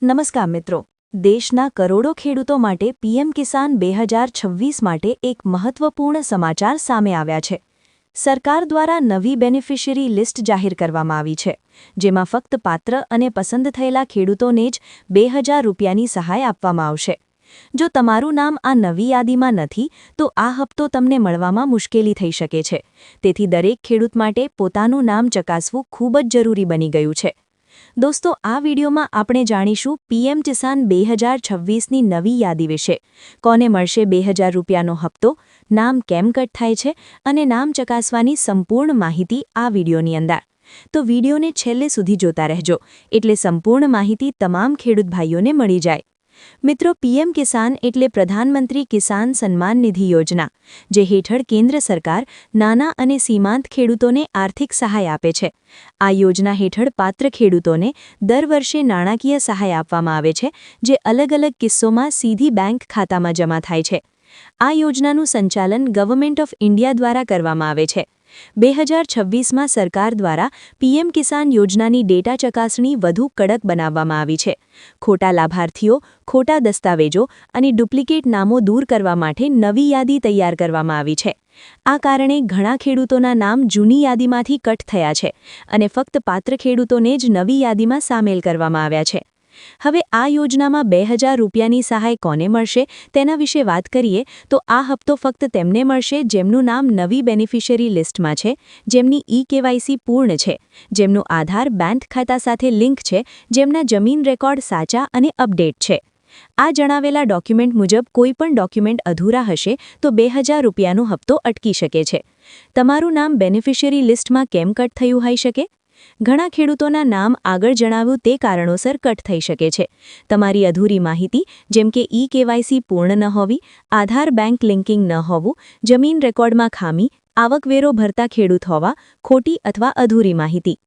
નમસ્કાર મિત્રો, દેશના કરોડો ખેડૂતો માટે પીએમ કિસાન 2026 માટે એક મહત્વપૂર્ણ સમાચાર સામે આવ્યા છે। સરકાર દ્વારા નવી બેનિફિશિયરી લિસ્ટ જાહેર કરવામાં આવી છે, જેમાં ફક્ત પાત્ર અને પસંદ થયેલા ખેડૂતોને જ ₹2000ની સહાય આપવામાં આવશે। જો તમારું નામ આ નવી યાદીમાં નથી, તો આ હપ્તો તમને મળવામાં મુશ્કેલી થઈ શકે છે। તેથી દરેક ખેડૂત માટે પોતાનું નામ ચકાસવું ખૂબ જ જરૂરી બની ગયું છે। દોસ્તો, આ વિડીયોમાં આપણે જાણીશું પીએમ કિસાન 2026ની નવી યાદી વિશે। કોને મળશે ₹2000નો હપ્તો, નામ કેમ કટ થાય છે અને નામ ચકાસવાની સંપૂર્ણ માહિતી આ વિડીયોની અંદર। તો વિડીયોને છેલ્લે સુધી જોતા રહેજો, એટલે સંપૂર્ણ માહિતી તમામ ખેડૂત ભાઈઓને મળી જાય। મિત્રો, પીએમ કિસાન એટલે પ્રધાનમંત્રી કિસાન સન્માન નિધિ યોજના, જે હેઠળ કેન્દ્ર સરકાર નાના અને સીમાંત ખેડૂતોને આર્થિક સહાય આપે છે। આ યોજના હેઠળ પાત્ર ખેડૂતોને દર વર્ષે નાણાકીય સહાય આપવામાં આવે છે, જે અલગ અલગ કિસ્સોમાં સીધી બેંક ખાતામાં જમા થાય છે। આ યોજનાનું સંચાલન ગવર્નમેન્ટ ઓફ ઇન્ડિયા દ્વારા કરવામાં આવે છે। 2026માં સરકાર દ્વારા પીએમ કિસાન યોજનાની ડેટા ચકાસણી વધુ કડક બનાવવામાં આવી છે। ખોટા લાભાર્થીઓ, ખોટા દસ્તાવેજો અને ડુપ્લિકેટ નામો દૂર કરવા માટે નવી યાદી તૈયાર કરવામાં આવી છે। આ કારણે ઘણા ખેડૂતોના નામ જૂની યાદીમાંથી કટ થયા છે અને ફક્ત પાત્ર ખેડૂતોને જ નવી યાદીમાં સામેલ કરવામાં આવ્યા છે। હવે આ યોજનામાં ₹2000ની સહાય કોને મળશે તેના વિશે વાત કરીએ તો આ હપ્તો ફક્ત તેમને મળશે જેમનું નામ નવી બેનિફિશિયરી લિસ્ટમાં છે, જેમની ઈ-કેવાયસી પૂર્ણ છે, જેમનું આધાર બેંક ખાતા સાથે લિંક છે, જેમના જમીન રેકોર્ડ સાચા અને અપડેટ છે। આ જણાવેલા ડોક્યુમેન્ટ મુજબ કોઈપણ ડોક્યુમેન્ટ અધૂરા હશે તો ₹2000નો હપ્તો અટકી શકે છે। તમારું નામ બેનિફિશિયરી લિસ્ટમાં કેમ કટ થયું હોઈ શકે? ઘણા ખેડૂતોના નામ આગળ જણાવ્યું તે કારણોસર કટ થઈ શકે છે। તમારી અધૂરી માહિતી, જેમ કે ઈ-કેવાયસી પૂર્ણ ન હોવી, આધાર બેંક લિંકિંગ ન હોવું, જમીન રેકોર્ડમાં ખામી, આવકવેરો ભરતા ખેડૂત હોવા, ખોટી અથવા અધૂરી માહિતી।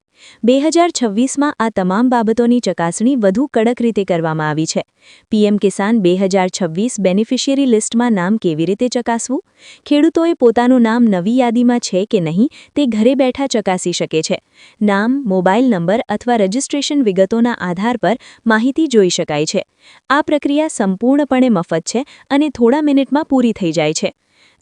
2026માં આ તમામ બાબતોની ચકાસણી વધુ કડક રીતે કરવામાં આવી છે। પીએમ કિસાન 2026 બેનિફિશિયરી લિસ્ટમાં નામ કેવી રીતે ચકાસવું? ખેડૂતોએ પોતાનું નામ નવી યાદીમાં છે કે નહીં તે ઘરે બેઠા ચકાસી શકે છે। નામ, મોબાઈલ નંબર અથવા રજિસ્ટ્રેશન વિગતોના આધાર પર માહિતી જોઈ શકાય છે। આ પ્રક્રિયા સંપૂર્ણપણે મફત છે અને થોડા મિનિટમાં પૂરી થઈ જાય છે।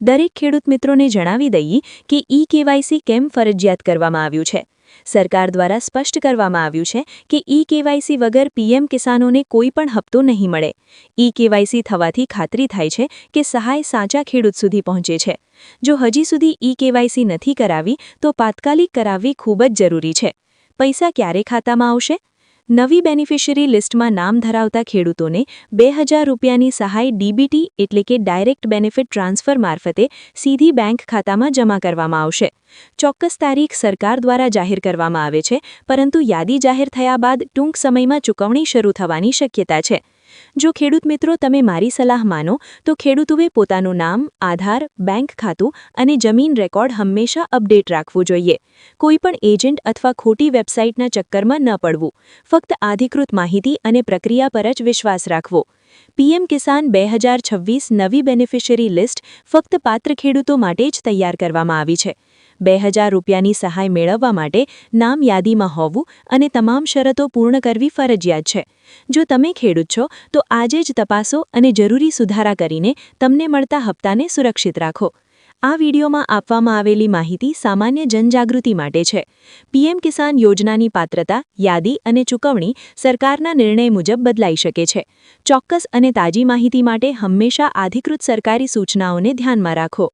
દરેક ખેડૂત મિત્રોને જણાવી દઈએ કે ઈ-કેવાયસી કેમ ફરજિયાત કરવામાં આવ્યું છે। સરકાર દ્વારા સ્પષ્ટ કરવામાં આવ્યું છે કે ઈ-કેવાયસી વગર પીએમ કિસાનોને કોઈ પણ હપ્તો નહીં મળે। ઈ-કેવાયસી થવાથી ખાતરી થાય છે કે સહાય સાચા ખેડૂત સુધી પહોંચે છે। જો હજી સુધી ઈ-કેવાયસી નથી કરાવી તો તાત્કાલિક કરાવવી ખૂબ જ જરૂરી છે। પૈસા ક્યારે ખાતામાં આવશે? નવી બેનિફિશિયરી લિસ્ટમાં નામ ધરાવતા ખેડૂતોને ₹2000ની સહાય ડીબીટી એટલે કે ડાયરેક્ટ બેનિફિટ ટ્રાન્સફર મારફતે સીધી બેંક ખાતામાં જમા કરવામાં આવશે। ચોક્કસ તારીખ સરકાર દ્વારા જાહેર કરવામાં આવે છે, પરંતુ યાદી જાહેર થયા બાદ ટૂંક સમયમાં ચૂકવણી શરૂ થવાની શક્યતા છે। જો ખેડૂત મિત્રો તમે મારી સલાહ માનો તો ખેડૂતોએ પોતાનું નામ, આધાર, બેંક ખાતું અને જમીન રેકોર્ડ હંમેશા અપડેટ રાખવું જોઈએ। કોઈપણ એજન્ટ અથવા ખોટી વેબસાઇટના ચક્કરમાં ન પડવું, ફક્ત અધિકૃત માહિતી અને પ્રક્રિયા પર જ વિશ્વાસ રાખવો। પીએમ કિસાન 2026 નવી બેનિફિશિયરી લિસ્ટ ફક્ત પાત્ર ખેડૂતો માટે જ તૈયાર કરવામાં આવી છે। ₹2000ની સહાય મેળવવા માટે નામ યાદીમાં હોવું અને તમામ શરતો પૂર્ણ કરવી ફરજિયાત છે। જો તમે ખેડૂત છો તો આજે જ તપાસો અને જરૂરી સુધારા કરીને તમને મળતા હપ્તાને સુરક્ષિત રાખો। આ વિડીયોમાં આપવામાં આવેલી માહિતી સામાન્ય જનજાગૃતિ માટે છે। પીએમ કિસાન યોજનાની પાત્રતા, યાદી અને ચૂકવણી સરકારના નિર્ણય મુજબ બદલાઈ શકે છે। ચોક્કસ અને તાજી માહિતી માટે હંમેશા અધિકૃત સરકારી સૂચનાઓને ધ્યાનમાં રાખો।